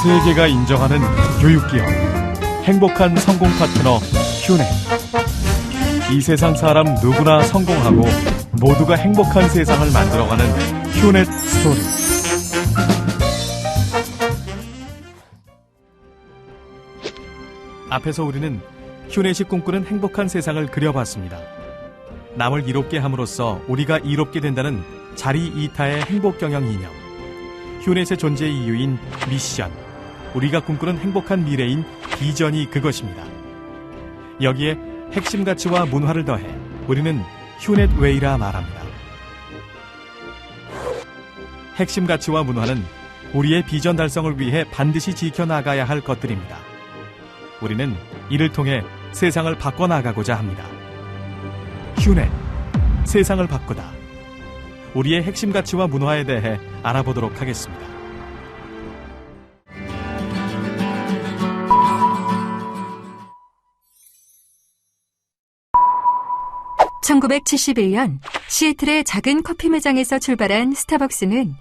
세계가 인정하는 교육기업, 행복한 성공 파트너 휴넷. 이 세상 사람 누구나 성공하고 모두가 행복한 세상을 만들어가는 휴넷 스토리. 앞에서 우리는 휴넷이 꿈꾸는 행복한 세상을 그려봤습니다. 남을 이롭게 함으로써 우리가 이롭게 된다는 자리 이타의 행복경영 이념, 휴넷의 존재 이유인 미션, 우리가 꿈꾸는 행복한 미래인 비전이 그것입니다. 여기에 핵심 가치와 문화를 더해 우리는 휴넷웨이라 말합니다. 핵심 가치와 문화는 우리의 비전 달성을 위해 반드시 지켜나가야 할 것들입니다. 우리는 이를 통해 세상을 바꿔나가고자 합니다. 휴넷, 세상을 바꾸다. 우리의 핵심 가치와 문화에 대해 알아보도록 하겠습니다. (1971년) 시애틀의 작은 커피 매장에서 출발한 스타벅스는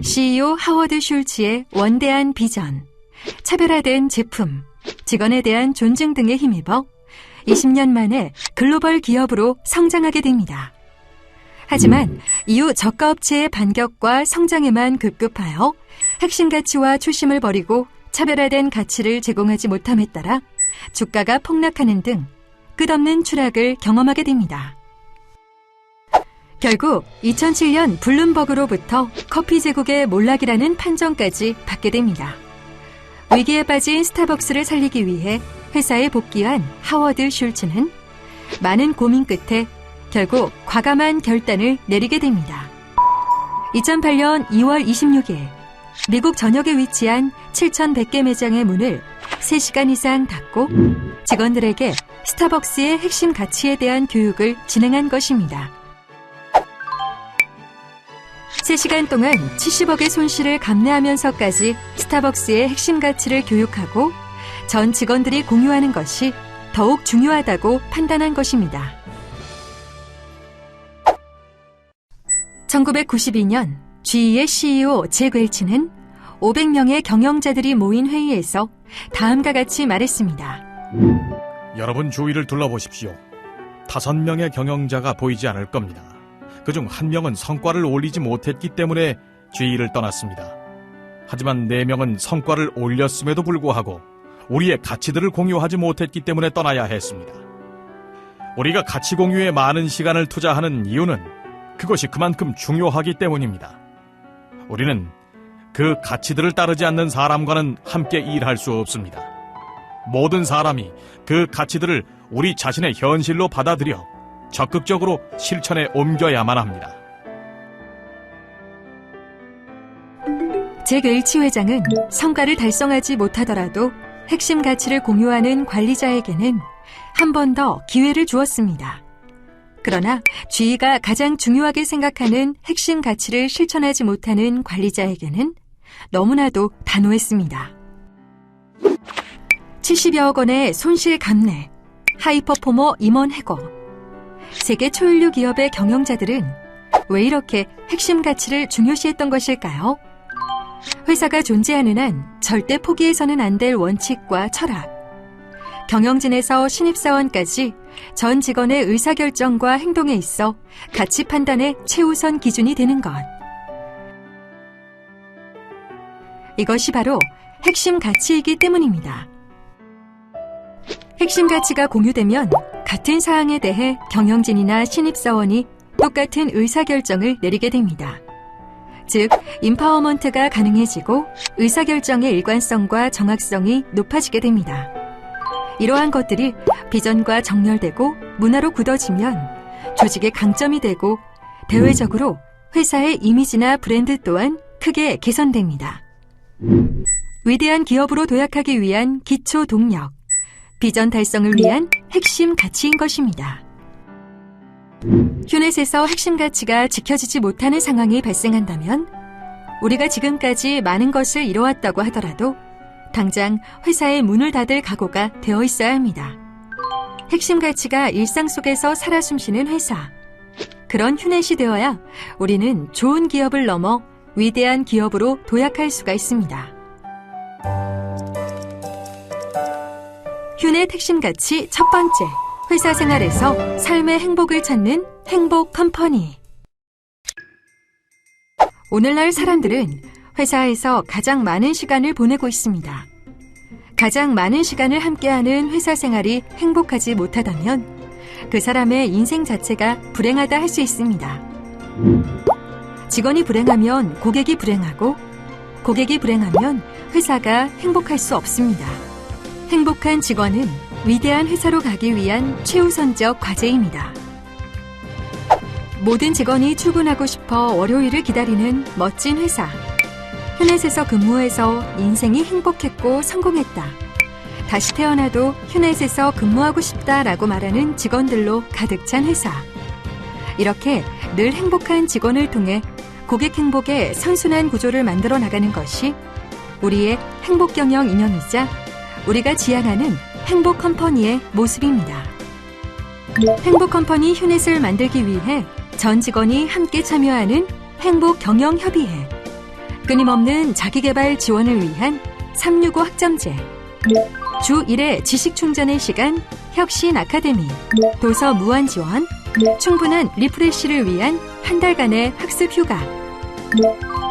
CEO 하워드 슐츠의 원대한 비전, 차별화된 제품, 직원에 대한 존중 등에 힘입어 20년 만에 글로벌 기업으로 성장하게 됩니다. 하지만 이후 저가업체의 반격과 성장에만 급급하여 핵심 가치와 초심을 버리고 차별화된 가치를 제공하지 못함에 따라 주가가 폭락하는 등 끝없는 추락을 경험하게 됩니다. 결국 2007년 블룸버그로부터 커피 제국의 몰락이라는 판정까지 받게 됩니다. 위기에 빠진 스타벅스를 살리기 위해 회사에 복귀한 하워드 슐츠는 많은 고민 끝에 결국 과감한 결단을 내리게 됩니다. 2008년 2월 26일 미국 전역에 위치한 7,100개 매장의 문을 3시간 이상 닫고 직원들에게 스타벅스의 핵심 가치에 대한 교육을 진행한 것입니다. 3시간 동안 70억의 손실을 감내하면서까지 스타벅스의 핵심 가치를 교육하고 전 직원들이 공유하는 것이 더욱 중요하다고 판단한 것입니다. 1992년 GE의 CEO 잭 웰치는 500명의 경영자들이 모인 회의에서 다음과 같이 말했습니다. 여러분 주위를 둘러보십시오. 5명의 경영자가 보이지 않을 겁니다. 그중 1명은 성과를 올리지 못했기 때문에 GE를 떠났습니다. 하지만 4명은 성과를 올렸음에도 불구하고 우리의 가치들을 공유하지 못했기 때문에 떠나야 했습니다. 우리가 가치 공유에 많은 시간을 투자하는 이유는 그것이 그만큼 중요하기 때문입니다. 우리는 그 가치들을 따르지 않는 사람과는 함께 일할 수 없습니다. 모든 사람이 그 가치들을 우리 자신의 현실로 받아들여 적극적으로 실천에 옮겨야만 합니다. 잭 웰치 회장은 성과를 달성하지 못하더라도 핵심 가치를 공유하는 관리자에게는 한 번 더 기회를 주었습니다. 그러나 GE가 가장 중요하게 생각하는 핵심 가치를 실천하지 못하는 관리자에게는 너무나도 단호했습니다. 70여억 원의 손실 감내, 하이퍼포머 임원 해고. 세계 초일류 기업의 경영자들은 왜 이렇게 핵심 가치를 중요시했던 것일까요? 회사가 존재하는 한 절대 포기해서는 안 될 원칙과 철학, 경영진에서 신입사원까지 전 직원의 의사결정과 행동에 있어 가치 판단의 최우선 기준이 되는 것. 이것이 바로 핵심 가치이기 때문입니다. 핵심 가치가 공유되면 같은 사항에 대해 경영진이나 신입사원이 똑같은 의사결정을 내리게 됩니다. 즉, 임파워먼트가 가능해지고 의사결정의 일관성과 정확성이 높아지게 됩니다. 이러한 것들이 비전과 정렬되고 문화로 굳어지면 조직의 강점이 되고 대외적으로 회사의 이미지나 브랜드 또한 크게 개선됩니다. 위대한 기업으로 도약하기 위한 기초 동력, 비전 달성을 위한 핵심 가치인 것입니다. 휴넷에서 핵심 가치가 지켜지지 못하는 상황이 발생한다면 우리가 지금까지 많은 것을 이뤄왔다고 하더라도 당장 회사의 문을 닫을 각오가 되어 있어야 합니다. 핵심 가치가 일상 속에서 살아 숨쉬는 회사, 그런 휴넷이 되어야 우리는 좋은 기업을 넘어 위대한 기업으로 도약할 수가 있습니다. 휴내 택심같이 첫 번째, 회사 생활에서 삶의 행복을 찾는 행복 컴퍼니. 오늘날 사람들은 회사에서 가장 많은 시간을 보내고 있습니다. 가장 많은 시간을 함께하는 회사 생활이 행복하지 못하다면 그 사람의 인생 자체가 불행하다 할 수 있습니다. 직원이 불행하면 고객이 불행하고, 고객이 불행하면 회사가 행복할 수 없습니다. 행복한 직원은 위대한 회사로 가기 위한 최우선적 과제입니다. 모든 직원이 출근하고 싶어 월요일을 기다리는 멋진 회사. 휴넷에서 근무해서 인생이 행복했고 성공했다. 다시 태어나도 휴넷에서 근무하고 싶다라고 말하는 직원들로 가득 찬 회사. 이렇게 늘 행복한 직원을 통해 고객 행복의 선순환 구조를 만들어 나가는 것이 우리의 행복 경영 이념이자 우리가 지향하는 행복 컴퍼니의 모습입니다. 행복 컴퍼니 휴넷을 만들기 위해 전 직원이 함께 참여하는 행복 경영 협의회, 끊임없는 자기개발 지원을 위한 365 학점제, 주 1회 지식 충전의 시간 혁신 아카데미, 도서 무한 지원, 충분한 리프레시를 위한 한 달간의 학습 휴가,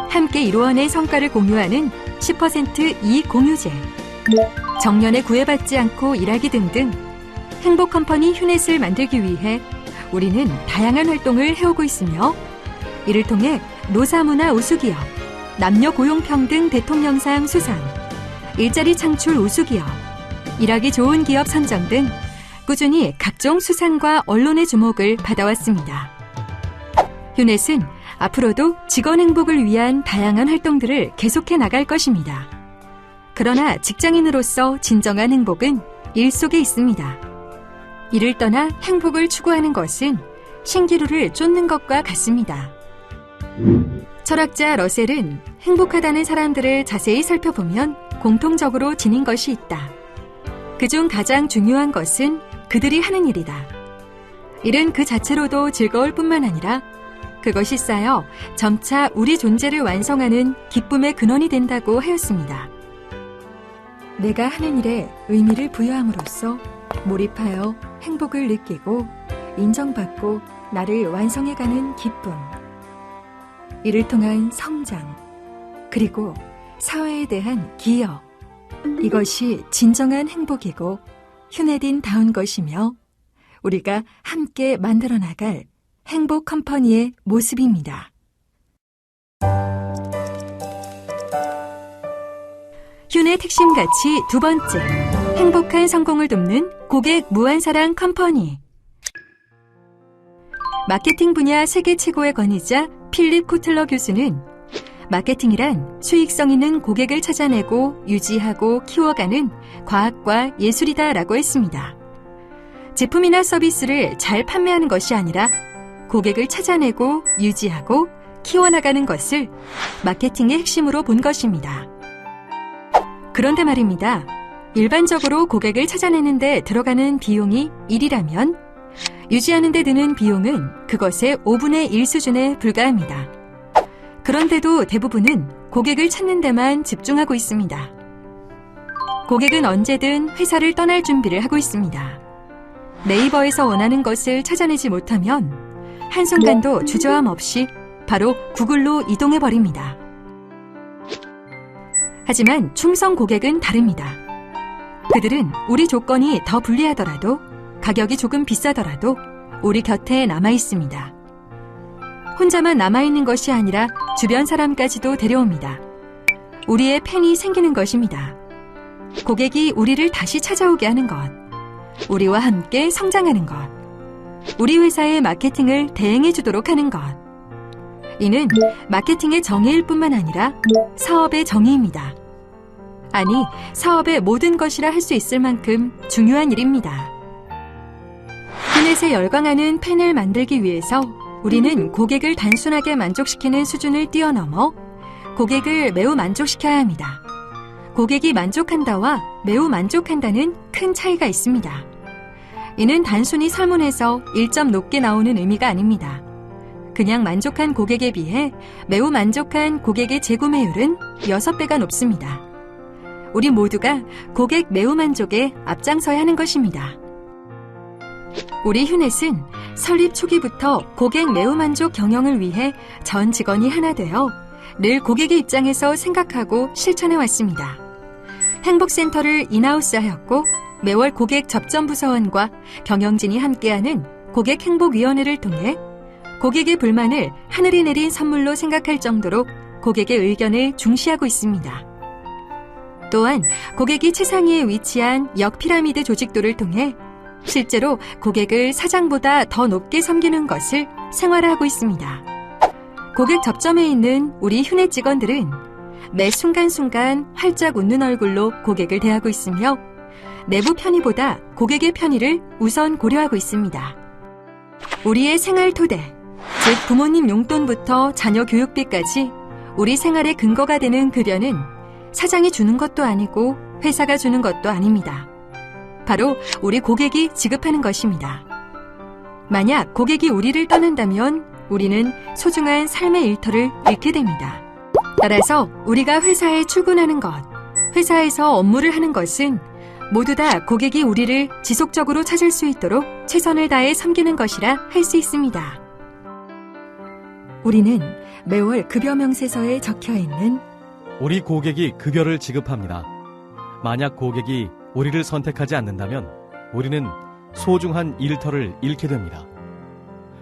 함께 이루어낸 성과를 공유하는 10% 이익 공유제, 정년에 구애받지 않고 일하기 등등 행복 컴퍼니 휴넷을 만들기 위해 우리는 다양한 활동을 해오고 있으며 이를 통해 노사문화 우수기업, 남녀 고용평등 대통령상 수상, 일자리 창출 우수기업, 일하기 좋은 기업 선정 등 꾸준히 각종 수상과 언론의 주목을 받아왔습니다. 휴넷은 앞으로도 직원 행복을 위한 다양한 활동들을 계속해 나갈 것입니다. 그러나 직장인으로서 진정한 행복은 일 속에 있습니다. 이를 떠나 행복을 추구하는 것은 신기루를 쫓는 것과 같습니다. 철학자 러셀은 행복하다는 사람들을 자세히 살펴보면 공통적으로 지닌 것이 있다. 그중 가장 중요한 것은 그들이 하는 일이다. 일은 그 자체로도 즐거울 뿐만 아니라 그것이 쌓여 점차 우리 존재를 완성하는 기쁨의 근원이 된다고 하였습니다. 내가 하는 일에 의미를 부여함으로써 몰입하여 행복을 느끼고 인정받고 나를 완성해가는 기쁨. 이를 통한 성장, 그리고 사회에 대한 기여. 이것이 진정한 행복이고 휴넷인다운 것이며 우리가 함께 만들어 나갈 행복 컴퍼니의 모습입니다. 휴넷 핵심가치 두 번째, 행복한 성공을 돕는 고객 무한사랑 컴퍼니. 마케팅 분야 세계 최고의 권위자 필립 코틀러 교수는 마케팅이란 수익성 있는 고객을 찾아내고 유지하고 키워가는 과학과 예술이다라고 했습니다. 제품이나 서비스를 잘 판매하는 것이 아니라 고객을 찾아내고 유지하고 키워나가는 것을 마케팅의 핵심으로 본 것입니다. 그런데 말입니다. 일반적으로 고객을 찾아내는 데 들어가는 비용이 1이라면 유지하는 데 드는 비용은 그것의 5분의 1 수준에 불과합니다. 그런데도 대부분은 고객을 찾는 데만 집중하고 있습니다. 고객은 언제든 회사를 떠날 준비를 하고 있습니다. 네이버에서 원하는 것을 찾아내지 못하면 한순간도 주저함 없이 바로 구글로 이동해버립니다. 하지만 충성 고객은 다릅니다. 그들은 우리 조건이 더 불리하더라도 가격이 조금 비싸더라도 우리 곁에 남아 있습니다. 혼자만 남아있는 것이 아니라 주변 사람까지도 데려옵니다. 우리의 팬이 생기는 것입니다. 고객이 우리를 다시 찾아오게 하는 것, 우리와 함께 성장하는 것, 우리 회사의 마케팅을 대행해 주도록 하는 것. 이는 마케팅의 정의일 뿐만 아니라 사업의 정의입니다. 아니, 사업의 모든 것이라 할 수 있을 만큼 중요한 일입니다. 휴넷에 열광하는 팬을 만들기 위해서 우리는 고객을 단순하게 만족시키는 수준을 뛰어넘어 고객을 매우 만족시켜야 합니다. 고객이 만족한다와 매우 만족한다는 큰 차이가 있습니다. 이는 단순히 설문에서 1점 높게 나오는 의미가 아닙니다. 그냥 만족한 고객에 비해 매우 만족한 고객의 재구매율은 6배가 높습니다. 우리 모두가 고객 매우 만족에 앞장서야 하는 것입니다. 우리 휴넷은 설립 초기부터 고객 매우 만족 경영을 위해 전 직원이 하나 되어 늘 고객의 입장에서 생각하고 실천해 왔습니다. 행복센터를 인하우스하였고 매월 고객 접점 부서원과 경영진이 함께하는 고객행복위원회를 통해 고객의 불만을 하늘이 내린 선물로 생각할 정도로 고객의 의견을 중시하고 있습니다. 또한 고객이 최상위에 위치한 역피라미드 조직도를 통해 실제로 고객을 사장보다 더 높게 섬기는 것을 생활화하고 있습니다. 고객 접점에 있는 우리 휴넷 직원들은 매 순간순간 활짝 웃는 얼굴로 고객을 대하고 있으며 내부 편의보다 고객의 편의를 우선 고려하고 있습니다. 우리의 생활 토대, 즉 부모님 용돈부터 자녀 교육비까지 우리 생활의 근거가 되는 급여는 사장이 주는 것도 아니고 회사가 주는 것도 아닙니다. 바로 우리 고객이 지급하는 것입니다. 만약 고객이 우리를 떠난다면 우리는 소중한 삶의 일터를 잃게 됩니다. 따라서 우리가 회사에 출근하는 것, 회사에서 업무를 하는 것은 모두 다 고객이 우리를 지속적으로 찾을 수 있도록 최선을 다해 섬기는 것이라 할 수 있습니다. 우리는 매월 급여 명세서에 적혀있는 우리 고객이 급여를 지급합니다. 만약 고객이 우리를 선택하지 않는다면 우리는 소중한 일터를 잃게 됩니다.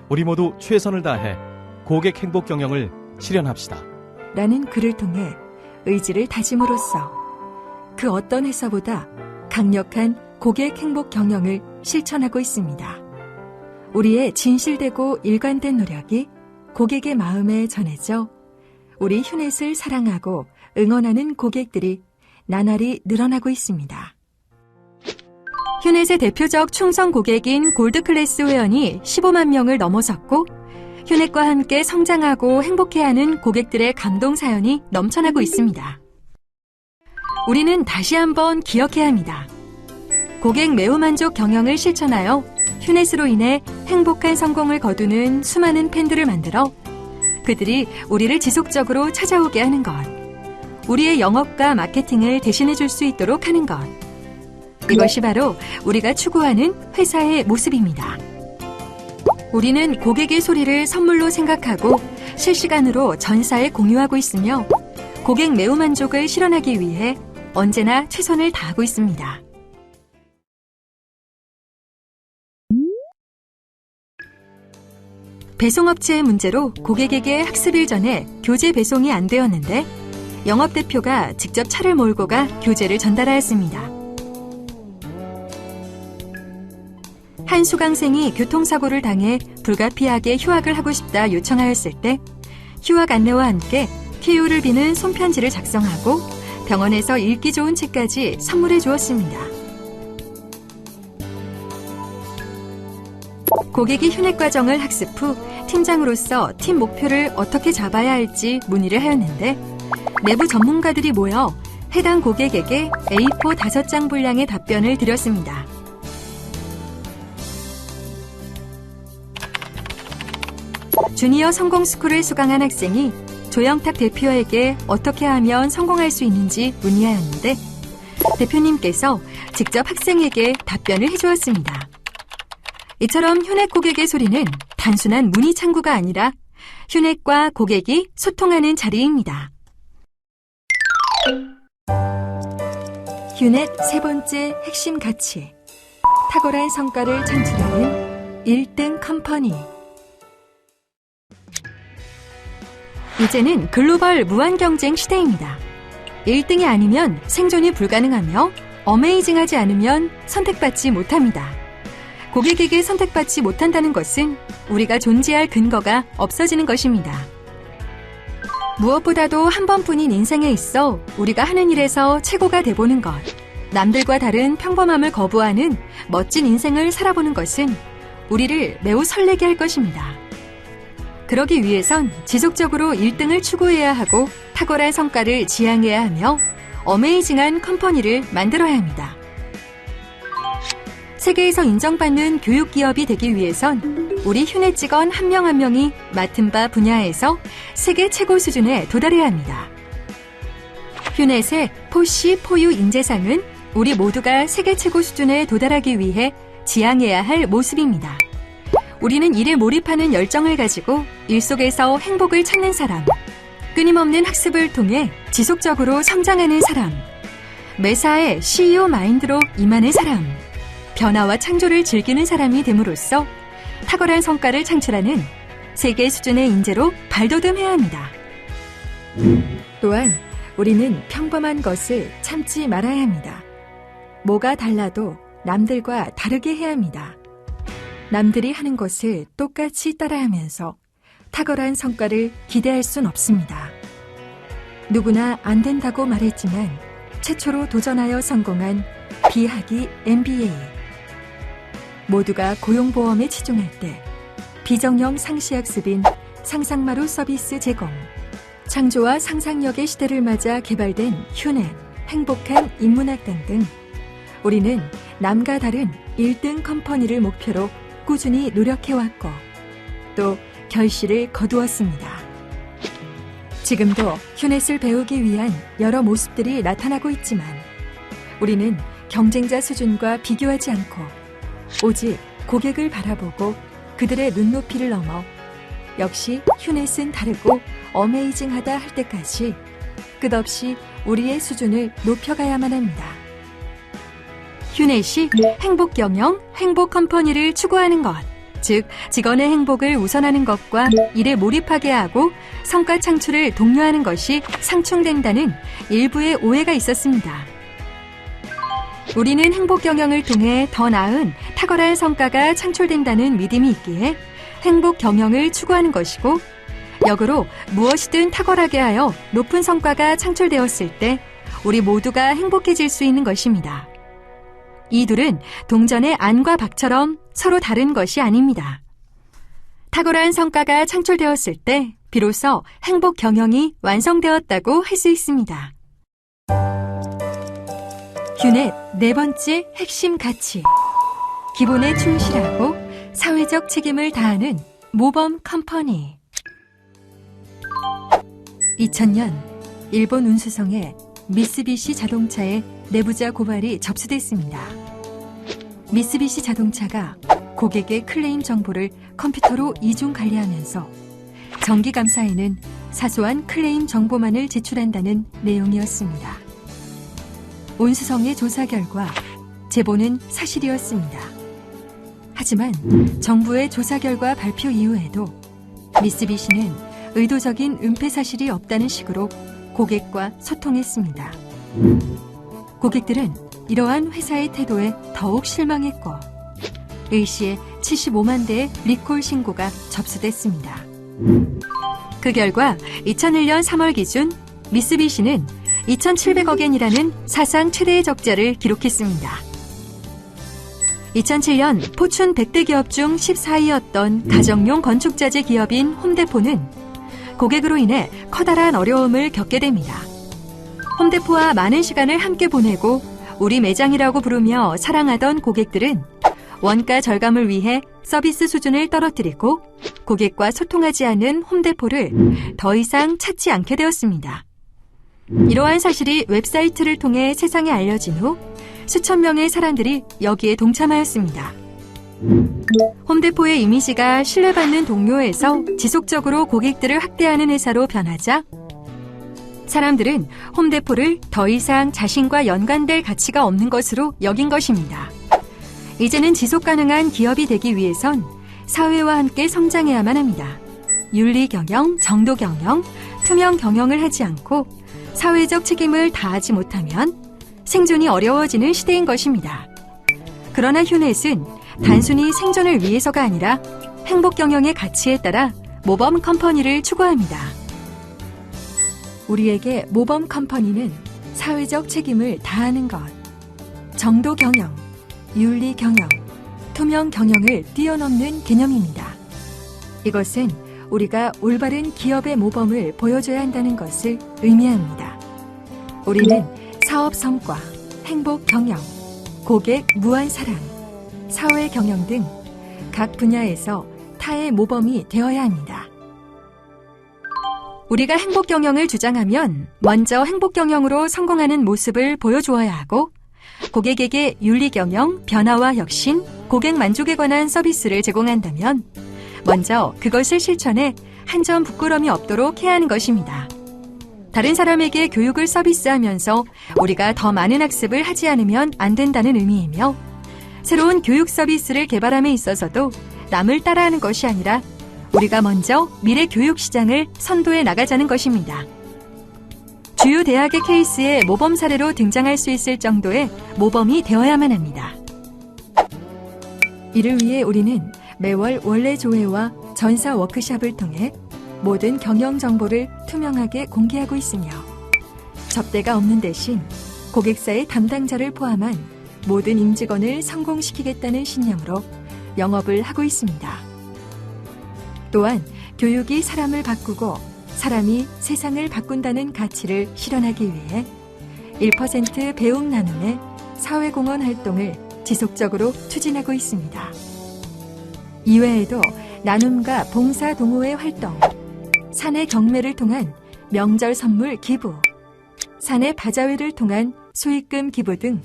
우리 모두 최선을 다해 고객 행복 경영을 실현합시다. 라는 글을 통해 의지를 다짐으로써 그 어떤 회사보다 강력한 고객 행복 경영을 실천하고 있습니다. 우리의 진실되고 일관된 노력이 고객의 마음에 전해져 우리 휴넷을 사랑하고 응원하는 고객들이 나날이 늘어나고 있습니다. 휴넷의 대표적 충성 고객인 골드클래스 회원이 15만 명을 넘어섰고 휴넷과 함께 성장하고 행복해하는 고객들의 감동 사연이 넘쳐나고 있습니다. 우리는 다시 한번 기억해야 합니다. 고객 매우 만족 경영을 실천하여 휴넷으로 인해 행복한 성공을 거두는 수많은 팬들을 만들어 그들이 우리를 지속적으로 찾아오게 하는 것, 우리의 영업과 마케팅을 대신해 줄 수 있도록 하는 것, 이것이 바로 우리가 추구하는 회사의 모습입니다. 우리는 고객의 소리를 선물로 생각하고 실시간으로 전사에 공유하고 있으며 고객 매우 만족을 실현하기 위해 언제나 최선을 다하고 있습니다. 배송업체의 문제로 고객에게 학습일 전에 교재 배송이 안 되었는데 영업대표가 직접 차를 몰고 가 교재를 전달하였습니다. 한 수강생이 교통사고를 당해 불가피하게 휴학을 하고 싶다 요청하였을 때 휴학 안내와 함께 KO를 비는 손편지를 작성하고 병원에서 읽기 좋은 책까지 선물해 주었습니다. 고객이 휴넷 과정을 학습 후 팀장으로서 팀 목표를 어떻게 잡아야 할지 문의를 하였는데 내부 전문가들이 모여 해당 고객에게 A4 5장 분량의 답변을 드렸습니다. 주니어 성공스쿨을 수강한 학생이 조영탁 대표에게 어떻게 하면 성공할 수 있는지 문의하였는데 대표님께서 직접 학생에게 답변을 해주었습니다. 이처럼 휴넷 고객의 소리는 단순한 문의 창구가 아니라 휴넷과 고객이 소통하는 자리입니다. 휴넷 세 번째 핵심 가치, 탁월한 성과를 창출하는 1등 컴퍼니. 이제는 글로벌 무한 경쟁 시대입니다. 1등이 아니면 생존이 불가능하며 어메이징하지 않으면 선택받지 못합니다. 고객에게 선택받지 못한다는 것은 우리가 존재할 근거가 없어지는 것입니다. 무엇보다도 한 번뿐인 인생에 있어 우리가 하는 일에서 최고가 돼보는 것, 남들과 다른 평범함을 거부하는 멋진 인생을 살아보는 것은 우리를 매우 설레게 할 것입니다. 그러기 위해선 지속적으로 1등을 추구해야 하고 탁월한 성과를 지향해야 하며 어메이징한 컴퍼니를 만들어야 합니다. 세계에서 인정받는 교육기업이 되기 위해선 우리 휴넷 직원 한 명 한 명이 맡은 바 분야에서 세계 최고 수준에 도달해야 합니다. 휴넷의 포시 포유 인재상은 우리 모두가 세계 최고 수준에 도달하기 위해 지향해야 할 모습입니다. 우리는 일에 몰입하는 열정을 가지고 일 속에서 행복을 찾는 사람, 끊임없는 학습을 통해 지속적으로 성장하는 사람, 매사에 CEO 마인드로 임하는 사람, 변화와 창조를 즐기는 사람이 됨으로써 탁월한 성과를 창출하는 세계 수준의 인재로 발돋움해야 합니다. 또한 우리는 평범한 것을 참지 말아야 합니다. 뭐가 달라도 남들과 다르게 해야 합니다. 남들이 하는 것을 똑같이 따라하면서 탁월한 성과를 기대할 순 없습니다. 누구나 안 된다고 말했지만 최초로 도전하여 성공한 비하기 MBA. 모두가 고용보험에 치중할 때 비정형 상시학습인 상상마루 서비스 제공, 창조와 상상력의 시대를 맞아 개발된 휴넷, 행복한 인문학당 등 우리는 남과 다른 1등 컴퍼니를 목표로 꾸준히 노력해왔고 또 결실을 거두었습니다. 지금도 휴넷을 배우기 위한 여러 모습들이 나타나고 있지만 우리는 경쟁자 수준과 비교하지 않고 오직 고객을 바라보고 그들의 눈높이를 넘어 역시 휴넷은 다르고 어메이징하다 할 때까지 끝없이 우리의 수준을 높여가야만 합니다. 휴넷이 행복 경영, 행복 컴퍼니를 추구하는 것, 즉 직원의 행복을 우선하는 것과 일에 몰입하게 하고 성과 창출을 독려하는 것이 상충된다는 일부의 오해가 있었습니다. 우리는 행복 경영을 통해 더 나은 탁월한 성과가 창출된다는 믿음이 있기에 행복 경영을 추구하는 것이고, 역으로 무엇이든 탁월하게 하여 높은 성과가 창출되었을 때 우리 모두가 행복해질 수 있는 것입니다. 이 둘은 동전의 안과 박처럼 서로 다른 것이 아닙니다. 탁월한 성과가 창출되었을 때 비로소 행복 경영이 완성되었다고 할 수 있습니다. 휴넷 네 번째 핵심 가치. 기본에 충실하고 사회적 책임을 다하는 모범 컴퍼니. 2000년 일본 운수성에 미쓰비시 자동차의 내부자 고발이 접수됐습니다. 미쓰비시 자동차가 고객의 클레임 정보를 컴퓨터로 이중 관리하면서 정기감사에는 사소한 클레임 정보만을 제출한다는 내용이었습니다. 운수성의 조사 결과 제보는 사실이었습니다. 하지만 정부의 조사 결과 발표 이후에도 미쓰비시는 의도적인 은폐 사실이 없다는 식으로 고객과 소통했습니다. 고객들은 이러한 회사의 태도에 더욱 실망했고 일시에 75만 대의 리콜 신고가 접수됐습니다. 그 결과 2001년 3월 기준 미쓰비시는 2,700억엔이라는 사상 최대의 적자를 기록했습니다. 2007년 포춘 100대 기업 중 14위였던 가정용 건축자재 기업인 홈데포는 고객으로 인해 커다란 어려움을 겪게 됩니다. 홈데포와 많은 시간을 함께 보내고 우리 매장이라고 부르며 사랑하던 고객들은 원가 절감을 위해 서비스 수준을 떨어뜨리고 고객과 소통하지 않은 홈데포를 더 이상 찾지 않게 되었습니다. 이러한 사실이 웹사이트를 통해 세상에 알려진 후 수천 명의 사람들이 여기에 동참하였습니다. 홈데포의 이미지가 신뢰받는 동료에서 지속적으로 고객들을 학대하는 회사로 변하자 사람들은 홈데포를 더 이상 자신과 연관될 가치가 없는 것으로 여긴 것입니다. 이제는 지속 가능한 기업이 되기 위해선 사회와 함께 성장해야만 합니다. 윤리 경영, 정도 경영, 투명 경영을 하지 않고 사회적 책임을 다하지 못하면 생존이 어려워지는 시대인 것입니다. 그러나 휴넷은 단순히 생존을 위해서가 아니라 행복 경영의 가치에 따라 모범 컴퍼니를 추구합니다. 우리에게 모범 컴퍼니는 사회적 책임을 다하는 것, 정도 경영, 윤리 경영, 투명 경영을 뛰어넘는 개념입니다. 이것은 우리가 올바른 기업의 모범을 보여줘야 한다는 것을 의미합니다. 우리는 사업 성과, 행복 경영, 고객 무한 사랑, 사회 경영 등 각 분야에서 타의 모범이 되어야 합니다. 우리가 행복 경영을 주장하면 먼저 행복 경영으로 성공하는 모습을 보여주어야 하고 고객에게 윤리 경영, 변화와 혁신, 고객 만족에 관한 서비스를 제공한다면 먼저 그것을 실천해 한 점 부끄러움이 없도록 해야 하는 것입니다. 다른 사람에게 교육을 서비스하면서 우리가 더 많은 학습을 하지 않으면 안 된다는 의미이며 새로운 교육 서비스를 개발함에 있어서도 남을 따라하는 것이 아니라 우리가 먼저 미래 교육 시장을 선도해 나가자는 것입니다. 주요 대학의 케이스에 모범 사례로 등장할 수 있을 정도의 모범이 되어야만 합니다. 이를 위해 우리는 매월 원래 조회와 전사 워크숍을 통해 모든 경영 정보를 투명하게 공개하고 있으며 접대가 없는 대신 고객사의 담당자를 포함한 모든 임직원을 성공시키겠다는 신념으로 영업을 하고 있습니다. 또한 교육이 사람을 바꾸고 사람이 세상을 바꾼다는 가치를 실현하기 위해 1% 배움 나눔의 사회공헌 활동을 지속적으로 추진하고 있습니다. 이외에도 나눔과 봉사 동호회 활동, 사내 경매를 통한 명절 선물 기부, 사내 바자회를 통한 수익금 기부 등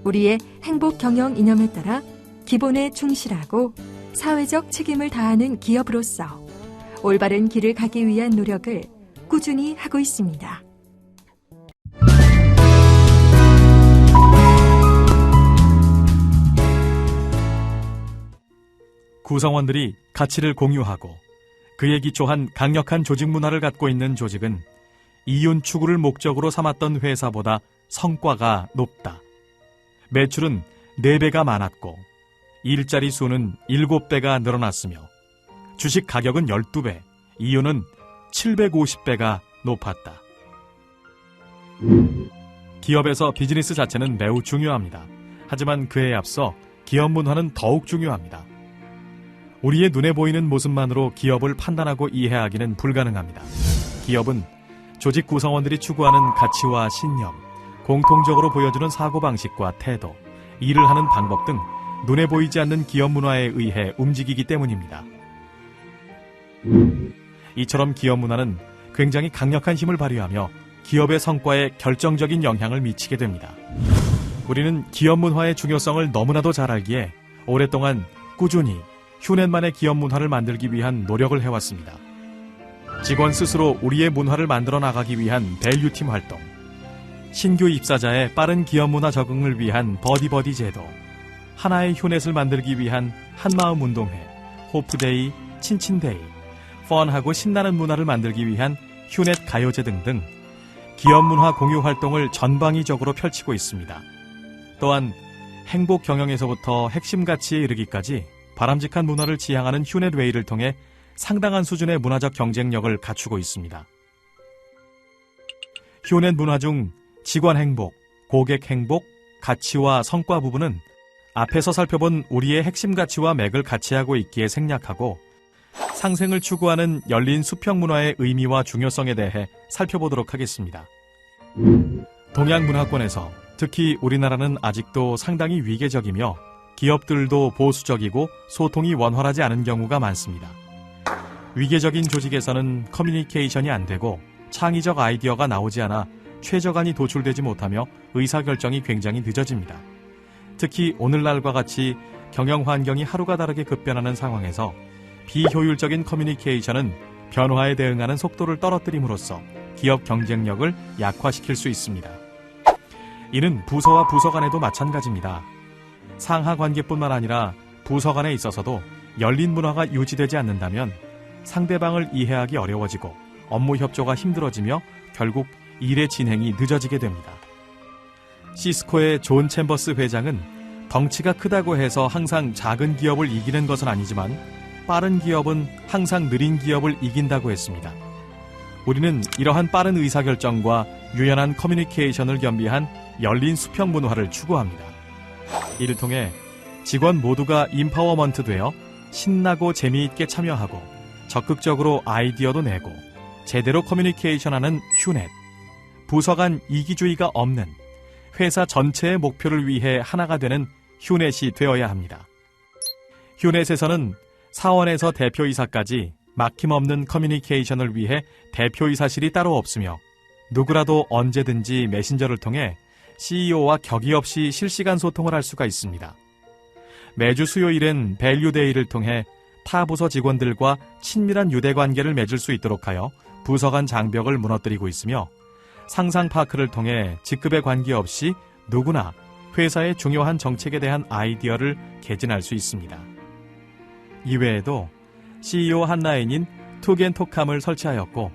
우리의 행복 경영 이념에 따라 기본에 충실하고 사회적 책임을 다하는 기업으로서 올바른 길을 가기 위한 노력을 꾸준히 하고 있습니다. 구성원들이 가치를 공유하고 그에 기초한 강력한 조직 문화를 갖고 있는 조직은 이윤 추구를 목적으로 삼았던 회사보다 성과가 높다. 매출은 4배가 많았고 일자리 수는 7배가 늘어났으며 주식 가격은 12배, 이윤은 750배가 높았다. 기업에서 비즈니스 자체는 매우 중요합니다. 하지만 그에 앞서 기업 문화는 더욱 중요합니다. 우리의 눈에 보이는 모습만으로 기업을 판단하고 이해하기는 불가능합니다. 기업은 조직 구성원들이 추구하는 가치와 신념, 공통적으로 보여주는 사고방식과 태도, 일을 하는 방법 등 눈에 보이지 않는 기업 문화에 의해 움직이기 때문입니다. 이처럼 기업 문화는 굉장히 강력한 힘을 발휘하며 기업의 성과에 결정적인 영향을 미치게 됩니다. 우리는 기업 문화의 중요성을 너무나도 잘 알기에 오랫동안 꾸준히 휴넷만의 기업 문화를 만들기 위한 노력을 해왔습니다. 직원 스스로 우리의 문화를 만들어 나가기 위한 밸류팀 활동, 신규 입사자의 빠른 기업 문화 적응을 위한 버디버디 제도, 하나의 휴넷을 만들기 위한 한마음 운동회, 호프데이, 친친데이, 펀하고 신나는 문화를 만들기 위한 휴넷 가요제 등등 기업 문화 공유 활동을 전방위적으로 펼치고 있습니다. 또한 행복 경영에서부터 핵심 가치에 이르기까지 바람직한 문화를 지향하는 휴넷웨이를 통해 상당한 수준의 문화적 경쟁력을 갖추고 있습니다. 휴넷 문화 중 직원 행복, 고객 행복, 가치와 성과 부분은 앞에서 살펴본 우리의 핵심 가치와 맥을 같이 하고 있기에 생략하고 상생을 추구하는 열린 수평 문화의 의미와 중요성에 대해 살펴보도록 하겠습니다. 동양 문화권에서 특히 우리나라는 아직도 상당히 위계적이며 기업들도 보수적이고 소통이 원활하지 않은 경우가 많습니다. 위계적인 조직에서는 커뮤니케이션이 안 되고 창의적 아이디어가 나오지 않아 최저간이 도출되지 못하며 의사결정이 굉장히 늦어집니다. 특히 오늘날과 같이 경영 환경이 하루가 다르게 급변하는 상황에서 비효율적인 커뮤니케이션은 변화에 대응하는 속도를 떨어뜨림으로써 기업 경쟁력을 약화시킬 수 있습니다. 이는 부서와 부서 간에도 마찬가지입니다. 상하 관계뿐만 아니라 부서 간에 있어서도 열린 문화가 유지되지 않는다면 상대방을 이해하기 어려워지고 업무 협조가 힘들어지며 결국 일의 진행이 늦어지게 됩니다. 시스코의 존 챔버스 회장은 덩치가 크다고 해서 항상 작은 기업을 이기는 것은 아니지만 빠른 기업은 항상 느린 기업을 이긴다고 했습니다. 우리는 이러한 빠른 의사결정과 유연한 커뮤니케이션을 겸비한 열린 수평 문화를 추구합니다. 이를 통해 직원 모두가 임파워먼트 되어 신나고 재미있게 참여하고 적극적으로 아이디어도 내고 제대로 커뮤니케이션하는 휴넷, 부서 간 이기주의가 없는 회사 전체의 목표를 위해 하나가 되는 휴넷이 되어야 합니다. 휴넷에서는 사원에서 대표이사까지 막힘없는 커뮤니케이션을 위해 대표이사실이 따로 없으며 누구라도 언제든지 메신저를 통해 CEO와 격의 없이 실시간 소통을 할 수가 있습니다. 매주 수요일엔 밸류데이를 통해 타 부서 직원들과 친밀한 유대관계를 맺을 수 있도록 하여 부서 간 장벽을 무너뜨리고 있으며 상상파크를 통해 직급에 관계없이 누구나 회사의 중요한 정책에 대한 아이디어를 개진할 수 있습니다. 이외에도 CEO 한라인인 톡앤톡함을 설치하였고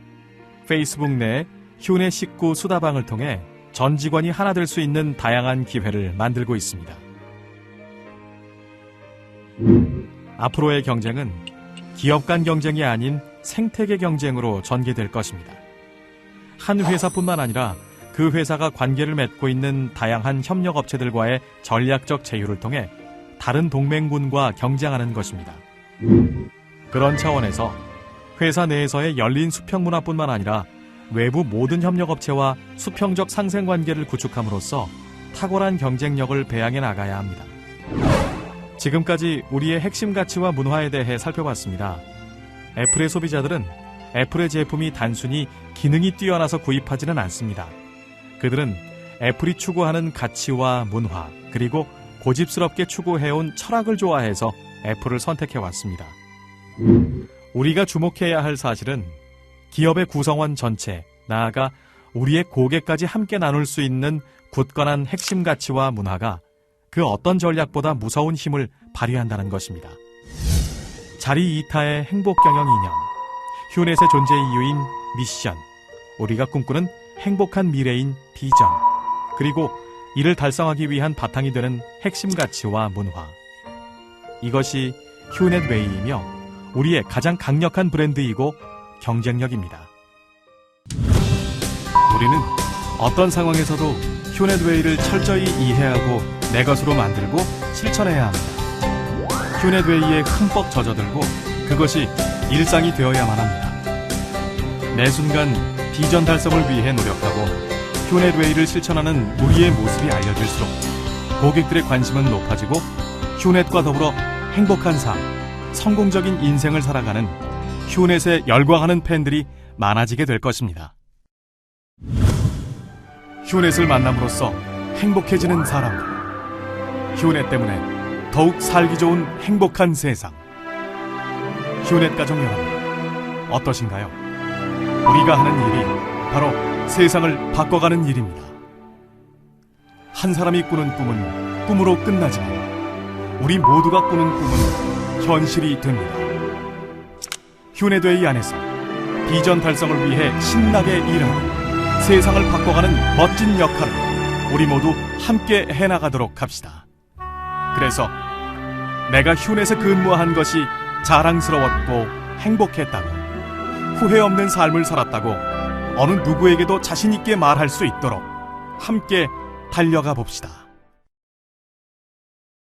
페이스북 내 휴네 식구 수다방을 통해 전 직원이 하나 될 수 있는 다양한 기회를 만들고 있습니다. 앞으로의 경쟁은 기업 간 경쟁이 아닌 생태계 경쟁으로 전개될 것입니다. 한 회사뿐만 아니라 그 회사가 관계를 맺고 있는 다양한 협력업체들과의 전략적 제휴를 통해 다른 동맹군과 경쟁하는 것입니다. 그런 차원에서 회사 내에서의 열린 수평 문화뿐만 아니라 외부 모든 협력업체와 수평적 상생관계를 구축함으로써 탁월한 경쟁력을 배양해 나가야 합니다. 지금까지 우리의 핵심 가치와 문화에 대해 살펴봤습니다. 애플의 소비자들은 애플의 제품이 단순히 기능이 뛰어나서 구입하지는 않습니다. 그들은 애플이 추구하는 가치와 문화, 그리고 고집스럽게 추구해온 철학을 좋아해서 애플을 선택해왔습니다. 우리가 주목해야 할 사실은 기업의 구성원 전체, 나아가 우리의 고객까지 함께 나눌 수 있는 굳건한 핵심 가치와 문화가 그 어떤 전략보다 무서운 힘을 발휘한다는 것입니다. 자리 이타의 행복 경영 이념, 휴넷의 존재 이유인 미션, 우리가 꿈꾸는 행복한 미래인 비전, 그리고 이를 달성하기 위한 바탕이 되는 핵심 가치와 문화. 이것이 휴넷 웨이이며 우리의 가장 강력한 브랜드이고 경쟁력입니다. 우리는 어떤 상황에서도 휴넷 웨이를 철저히 이해하고 내 것으로 만들고 실천해야 합니다. 휴넷 웨이에 흠뻑 젖어들고 그것이 일상이 되어야만 합니다. 매 순간 비전 달성을 위해 노력하고 휴넷 웨이를 실천하는 우리의 모습이 알려질수록 고객들의 관심은 높아지고 휴넷과 더불어 행복한 삶, 성공적인 인생을 살아가는 휴넷에 열광하는 팬들이 많아지게 될 것입니다. 휴넷을 만남으로써 행복해지는 사람들, 휴넷 때문에 더욱 살기 좋은 행복한 세상. 휴넷 가족 여러분, 어떠신가요? 우리가 하는 일이 바로 세상을 바꿔가는 일입니다. 한 사람이 꾸는 꿈은 꿈으로 끝나지만 우리 모두가 꾸는 꿈은 현실이 됩니다. 휴넷웨이 안에서 비전 달성을 위해 신나게 일하고 세상을 바꿔가는 멋진 역할을 우리 모두 함께 해나가도록 합시다. 그래서 내가 휴넷에 근무한 것이 자랑스러웠고 행복했다고, 후회 없는 삶을 살았다고 어느 누구에게도 자신 있게 말할 수 있도록 함께 달려가 봅시다.